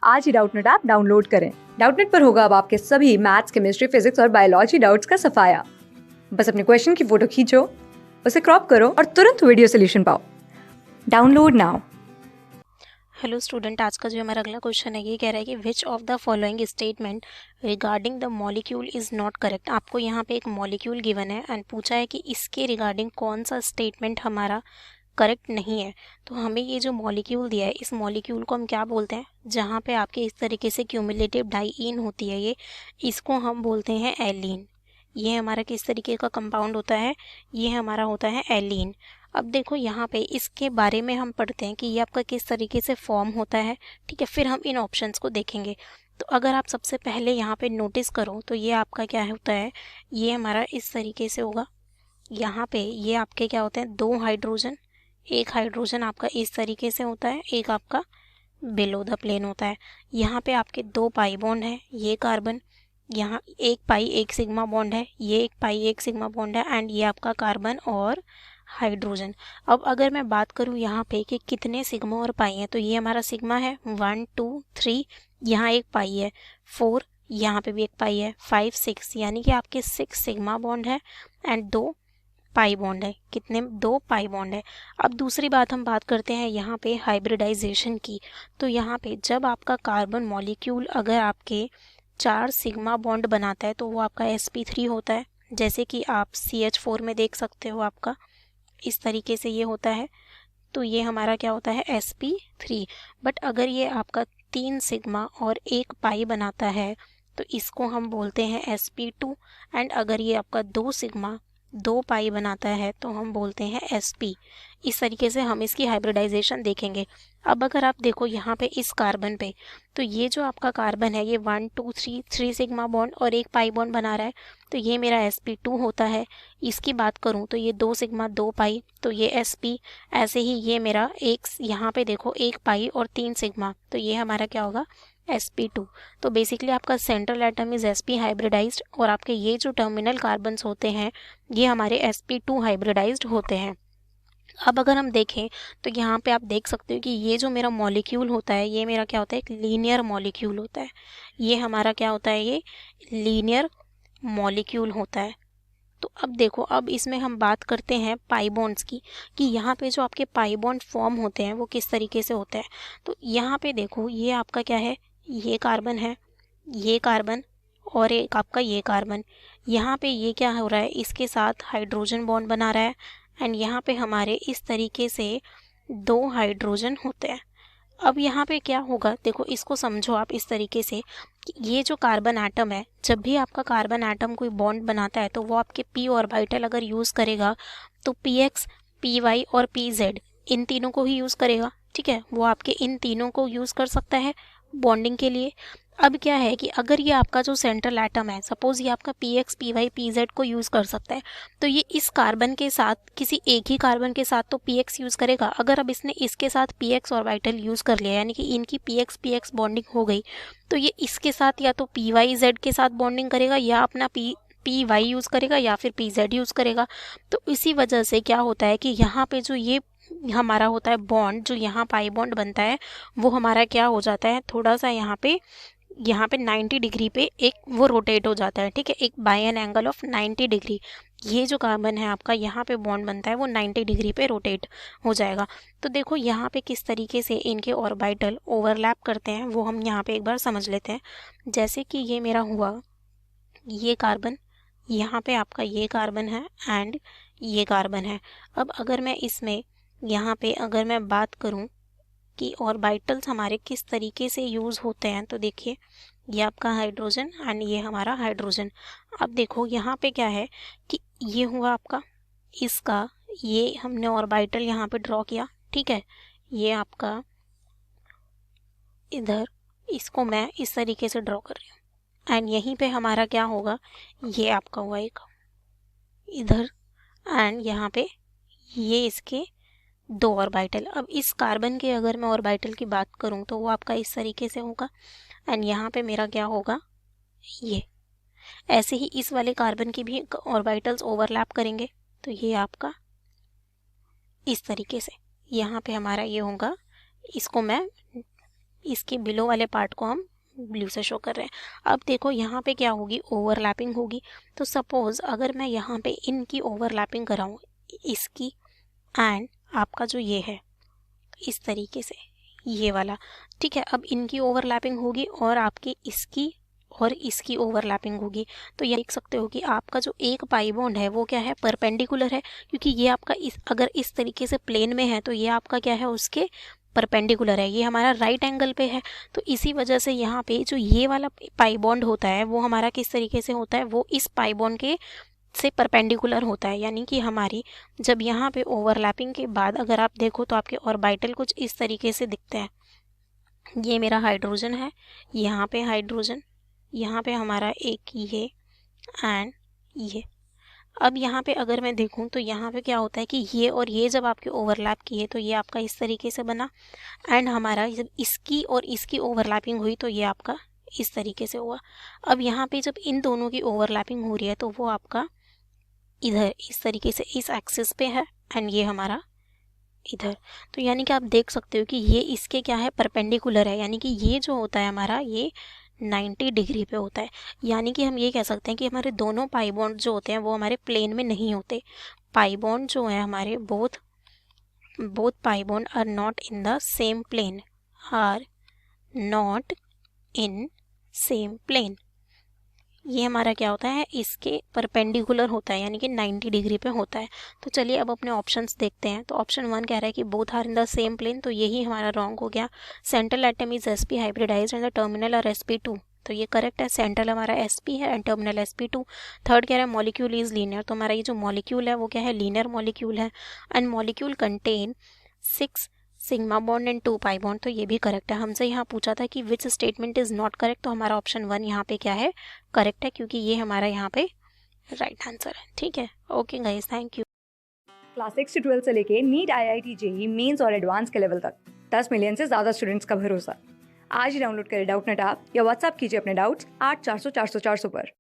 आज ही Doubtnut app download करें। Doubtnut पर होगा अब आपके सभी मैथ्स, केमिस्ट्री, फिजिक्स और बायोलॉजी डाउट्स का सफाया। बस अपने क्वेश्चन की फोटो खींचो, उसे क्रॉप करो और तुरंत वीडियो सोल्यूशन पाओ। Download now. हेलो स्टूडेंट, आज का जो हमारा अगला क्वेश्चन है ये कह रहा है कि which of the following statement regarding the molecule is not correct. आपको यहाँ पे एक मॉलिक्यूल गिवन है एंड पूछा है कि इसके रिगार्डिंग कौन सा स्टेटमेंट हमारा करेक्ट नहीं है। तो हमें ये जो मॉलिक्यूल दिया है, इस मॉलिक्यूल को हम क्या बोलते हैं, जहाँ पे आपके इस तरीके से क्यूमुलेटिव डाइईन होती है ये, इसको हम बोलते हैं एलीन। ये हमारा किस तरीके का कंपाउंड होता है, ये हमारा होता है एलीन। अब देखो यहाँ पे इसके बारे में हम पढ़ते हैं कि ये आपका किस तरीके से फॉर्म होता है, ठीक है। फिर हम इन ऑप्शंस को देखेंगे। तो अगर आप सबसे पहले यहाँ पे नोटिस करो तो ये आपका क्या होता है, ये हमारा इस तरीके से होगा। यहाँ पे ये आपके क्या होते हैं, दो हाइड्रोजन, एक हाइड्रोजन आपका इस तरीके से होता है, एक आपका बिलो द प्लेन होता है। यहाँ पे आपके दो पाई बॉन्ड है, ये कार्बन, यहाँ एक पाई एक सिग्मा बॉन्ड है, ये एक पाई एक सिग्मा बॉन्ड है एंड ये आपका कार्बन और हाइड्रोजन। अब अगर मैं बात करूँ यहाँ पे कि कितने सिग्मा और पाई हैं, तो ये हमारा सिग्मा है 1 2 3, यहाँ एक पाई है 4, यहाँ पे भी एक पाई है 5 6, यानी कि आपके 6 सिग्मा बॉन्ड है एंड 2 पाई बॉन्ड है। कितने, 2 पाई बॉन्ड है। अब दूसरी बात हम बात करते हैं यहाँ पे हाइब्रिडाइजेशन की। तो यहाँ पे जब आपका कार्बन मॉलिक्यूल अगर आपके 4 सिग्मा बॉन्ड बनाता है तो वो आपका sp3 होता है, जैसे कि आप CH4 में देख सकते हो, आपका इस तरीके से ये होता है। तो ये हमारा क्या होता है, sp3। बट अगर ये आपका 3 सिग्मा और एक पाई बनाता है तो इसको हम बोलते हैं sp2 एंड अगर ये आपका 2 सिग्मा 2 पाई बनाता है तो हम बोलते हैं sp। इस तरीके से हम इसकी हाइब्रिडाइजेशन देखेंगे। अब अगर आप देखो यहाँ पे इस कार्बन पे, तो ये जो आपका कार्बन है ये 1 2 3 सिग्मा बॉन्ड और एक पाई बॉन्ड बना रहा है, तो ये मेरा sp2 होता है। इसकी बात करूँ तो ये 2 सिग्मा 2 पाई, तो ये sp। ऐसे ही ये मेरा एक, यहाँ पे देखो एक पाई और 3 सिग्मा, तो ये हमारा क्या होगा, sp2। तो बेसिकली आपका central atom is sp hybridized और आपके ये जो टर्मिनल कार्बन्स होते हैं ये हमारे sp2 हाइब्रिडाइज्ड होते हैं। अब अगर हम देखें तो यहाँ पे आप देख सकते हो कि ये जो मेरा मॉलिक्यूल होता है ये मेरा क्या होता है, एक लीनियर मॉलिक्यूल होता है। ये हमारा क्या होता है, ये लीनियर मॉलिक्यूल होता है। तो अब देखो, अब इसमें हम बात करते हैं पाई बॉन्ड्स की, कि यहाँ पे जो आपके पाई बॉन्ड फॉर्म होते हैं वो किस तरीके से होते हैं। तो यहाँ पे देखो ये आपका क्या है, ये कार्बन है, ये कार्बन और एक आपका ये कार्बन। यहाँ पे ये क्या हो रहा है, इसके साथ हाइड्रोजन बॉन्ड बना रहा है एंड यहाँ पे हमारे इस तरीके से 2 हाइड्रोजन होते हैं। अब यहाँ पे क्या होगा, देखो इसको समझो आप इस तरीके से कि ये जो कार्बन एटम है, जब भी आपका कार्बन एटम कोई बॉन्ड बनाता है तो वो आपके p ऑर्बिटल अगर यूज़ करेगा तो px, py और pz इन तीनों को ही यूज़ करेगा, ठीक है। वो आपके इन तीनों को यूज़ कर सकता है बॉन्डिंग के लिए। अब क्या है कि अगर ये आपका जो सेंट्रल एटम है, सपोज ये आपका px, py, pz को यूज़ कर सकता है, तो ये इस कार्बन के साथ, किसी एक ही कार्बन के साथ तो px यूज़ करेगा। अगर अब इसने इसके साथ px ऑर्बिटल यूज़ कर लिया, यानी कि इनकी px px बॉन्डिंग हो गई, तो ये इसके साथ या तो pyz के साथ बॉन्डिंग करेगा या अपना py यूज़ करेगा या फिर pz यूज़ करेगा। तो इसी वजह से क्या होता है कि यहाँ पे जो ये हमारा होता है बॉन्ड, जो यहाँ पाई बॉन्ड बनता है वो हमारा क्या हो जाता है, थोड़ा सा यहाँ पे 90 डिग्री पे एक वो रोटेट हो जाता है, ठीक है, एक by an angle of 90 degree. ये जो कार्बन है आपका, यहाँ पे बॉन्ड बनता है वो 90 डिग्री पे रोटेट हो जाएगा। तो देखो यहाँ पे किस तरीके से इनके ऑर्बिटल ओवरलैप करते हैं वो हम यहाँ पे एक बार समझ लेते हैं। जैसे कि ये मेरा हुआ ये कार्बन, यहाँ पे आपका ये कार्बन है एंड ये कार्बन है। अब अगर मैं इसमें यहाँ पे अगर मैं बात करूँ कि ऑर्बिटल्स हमारे किस तरीके से यूज़ होते हैं, तो देखिए ये आपका हाइड्रोजन एंड ये हमारा हाइड्रोजन। अब देखो यहाँ पे क्या है कि ये हुआ आपका, इसका ये हमने ऑर्बिटल यहाँ पे ड्रॉ किया, ठीक है। ये आपका इधर, इसको मैं इस तरीके से ड्रॉ कर रही हूँ एंड यहीं पे हमारा क्या होगा, ये आपका हुआ एक इधर एंड यहाँ पे ये इसके 2 ऑर्बिटल। अब इस कार्बन के अगर मैं ऑर्बिटल की बात करूं तो वो आपका इस तरीके से होगा एंड यहाँ पे मेरा क्या होगा, ये। ऐसे ही इस वाले कार्बन की भी ऑर्बिटल्स ओवरलैप करेंगे, तो ये आपका इस तरीके से यहाँ पे हमारा ये होगा, इसको मैं इसके बिलो वाले पार्ट को हम ब्लू से शो कर रहे हैं। अब देखो यहाँ पे क्या होगी, ओवरलैपिंग होगी। तो सपोज अगर मैं यहाँ पे इनकी ओवरलैपिंग कराऊँ, इसकी एंड आपका जो ये है इस तरीके से, ये वाला, ठीक है। अब इनकी ओवरलैपिंग होगी और आपकी इसकी और इसकी ओवरलैपिंग होगी। तो ये देख सकते हो कि आपका जो एक पाई बॉन्ड है वो क्या है, परपेंडिकुलर है, क्योंकि ये आपका अगर इस तरीके से प्लेन में है तो ये आपका क्या है, उसके परपेंडिकुलर है, ये हमारा राइट एंगल पे है। तो इसी वजह से यहाँ पे जो ये वाला पाई बॉन्ड होता है वो हमारा किस तरीके से होता है, वो इस पाई बॉन्ड के से परपेंडिकुलर होता है। यानी कि हमारी जब यहाँ पे ओवरलैपिंग के बाद अगर आप देखो तो आपके ऑर्बिटल कुछ इस तरीके से दिखते हैं। ये मेरा हाइड्रोजन है, यहाँ पे हाइड्रोजन, यहाँ पे हमारा एक ये एंड ये। अब यहाँ पे अगर मैं देखूँ तो यहाँ पे क्या होता है कि ये और ये जब आपके ओवरलैप किए तो ये आपका इस तरीके से बना, एंड हमारा जब इसकी और इसकी ओवरलैपिंग हुई तो ये आपका इस तरीके से हुआ। अब यहाँ पे जब इन दोनों की ओवरलैपिंग हो रही है तो वो आपका इधर इस तरीके से इस एक्सिस पे है एंड ये हमारा इधर। तो यानी कि आप देख सकते हो कि ये इसके क्या है, परपेंडिकुलर है। यानी कि ये जो होता है हमारा ये 90 डिग्री पे होता है। यानी कि हम ये कह सकते हैं कि हमारे दोनों पाई बॉन्ड जो होते हैं वो हमारे प्लेन में नहीं होते। पाई बॉन्ड जो है हमारे both pi bond are not in the same plane, are not in same plane. ये हमारा क्या होता है, इसके परपेंडिकुलर होता है, यानी कि 90 डिग्री पे होता है। तो चलिए अब अपने ऑप्शंस देखते हैं। तो ऑप्शन 1 कह रहा है कि both are in the same plane, तो यही हमारा रॉन्ग हो गया। Central atom is sp hybridized and the terminal are sp2, तो ये करेक्ट है। सेंट्रल हमारा sp है एंड टर्मिनल sp2। थर्ड कह रहा है मॉलिक्यूल इज लीनियर, तो हमारा ये जो मॉलिक्यूल है वो क्या है, लीनियर मॉलिक्यूल है। And molecule contain 6 sigma bond and 2 pi bond, तो ये भी करेक्ट है। हमसे यहाँ पूछा था कि which statement is not correct, तो हमारा ऑप्शन 1 यहाँ पे क्या है, करेक्ट है, क्योंकि ये हमारा यहाँ पे राइट आंसर है। ठीक है, okay guys, thank you. Class 6 से 12 से लेके नीट, IIT, जेई मेंस और एडवांस के लेवल तक 10 मिलियन से ज़्यादा स्टूडेंट्स का भरोसा। आज ही डाउनलोड करें डाउटनेट ऐप या व्हाट्सएप कीजिए अपने डाउट्स 8400 400 400 पर।